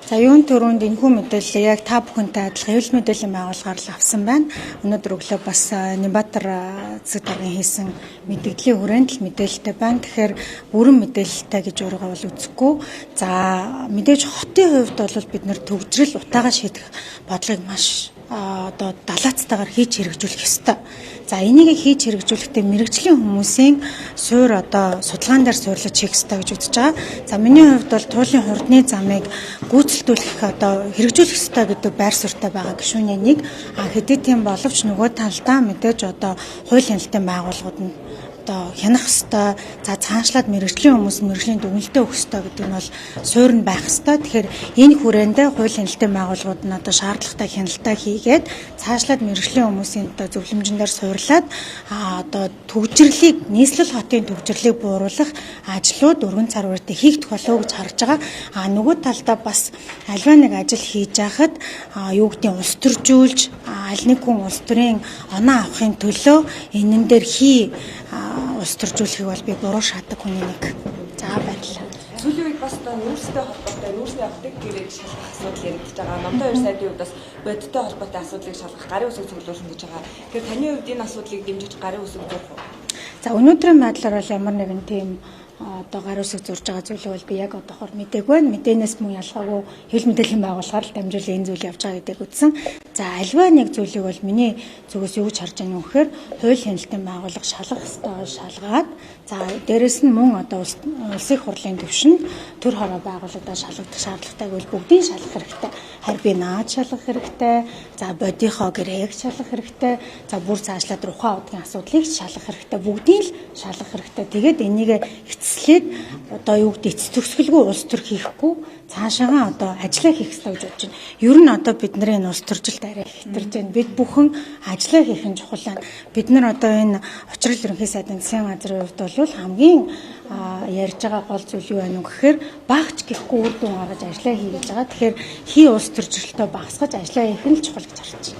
За юун төрөнд энэхүү мэдээлэл яг та бүхэнтэй адилхан хэвлэл мэдээллийн байгууллагаар л авсан байна. Өнөөдөр өглөө бас Нямбатар засаг даргын хийсэн мэдээллийн хүрээнд л мэдээлэлтэй байна. Тэгэхээр бүрэн мэдээлэлтэй гэж өөрийгөө бол үзэхгүй. За мэдээж хотын хувьд бол бид нэр төвжрэл утаагаа шийдэх бодлогыг маш одоо далаацтайгаар хийж хэрэгжүүлэх ёстой. За энийг хийж хэрэгжүүлэхдээ мэрэгжлийн хүмүүсийн суур одоо судалгаан дээр суурлаж хийх ёстой гэж үзэж байгаа. За миний хувьд бол туйлын хурдны замыг гүйцэлдүүлэх одоо хэрэгжүүлэх ёстой гэдэг байр суурьтай байгаа гишүүний нэг. Хэдий тийм боловч нөгөө талдаа мэдээж одоо хууль хяналтын байгууллагууд нь одоо хянах ёстой. За цаашлаад мэрэгжлийн хүмүүс мэрэгжлийн дүгнэлтээ өгөх ёстой гэдэг нь бол суурь нь байх ёстой. Тэгэхээр энэ хүрээндээ хууль хяналтын байгууллагууд нь одоо шаардлагатай хяналтаа хийгээд цаашлаад мэрэгжлийн хүмүүсийн одоо зөвлөмжн дээр суурлаад одоо төгжрлийг нийслэл хотын төгжрлийг бууруулах ажлууд өргөн цар хүрээтэй хийгдэх болов уу гэж харж байгаа. Нөгөө талдаа бас альва нэг ажил хийж яхад юу гэдгийг улс төржүүлж аль нэг хүн улс төрийн оноо авахын төлөө энэн дээр улс төржүүлэхийг бол би буруу шатдаг хүний нэг. За баярлалаа. Сүүлийн үед бас одоо нүүрстэй холбоотой нүүрсний авдаг гэрээ шалгах асуудал яригдж байгаа. Номтой 2 сайдын хувьд бас бодиттой холбоотой асуудлыг шалгах гарын үсэг цуглуулна гэж байгаа. Тэгэхээр таны хувьд энэ асуудлыг дэмжиж гарын үсэг зурх уу? За өнөөдрийн байдлаар бол ямар нэгэн тийм одоо гарын үсэг зурж байгаа зүйлийг бол би яг одоохоор мэдээгүй байна. Мэдээнээс мөн ялгаагүй хэвлэл мэдээллийн байгууллагаар л дамжуулан энэ зүйл явж байгаа гэдгийг үзсэн. За альва нэг зүйлийг бол миний зүгээс юу гэж харж байгаа юм гэхээр хууль хяналтын байгууллага шалгах ёстой шалгаад за дээрэс нь мөн одоо улсын их хурлын түвшинд төр хороо байгууллагуудаа шалгах шаардлагатай бол бүгдийг шалгах хэрэгтэй. Харин би наад шалгах хэрэгтэй. За бодийнхоо гэрээг шалгах хэрэгтэй. За бүр цаашлаад ухаан удгийн асуудлыг шалгах хэрэгтэй. Бүгдийг л шалгах хэрэгтэй. Тэгээд энийг эцэслээд одоо юу гэдэг эцэс төгсгөлгүй улс төр хийхгүй цаашаагаа одоо ажиллаа хийх хэрэгтэй гэж бодож байна. Ер нь одоо бидний энэ улс төржилт арай хэтэрж байна. Бид бүхэн ажиллаа хийх нь чухал байна. Бид нар одоо энэ учрал ерөнхий сайдын засгийн газрын хувьд бол хамгийн ярьж байгаа гол зүйл юу байна вэ гэхээр багч гэхгүй үр дүн гаргаж ажиллаа хий гэж байгаа. Тэгэхээр улс төржилтөө багасгаж ажиллаа хийх нь чухал гэж харж байна.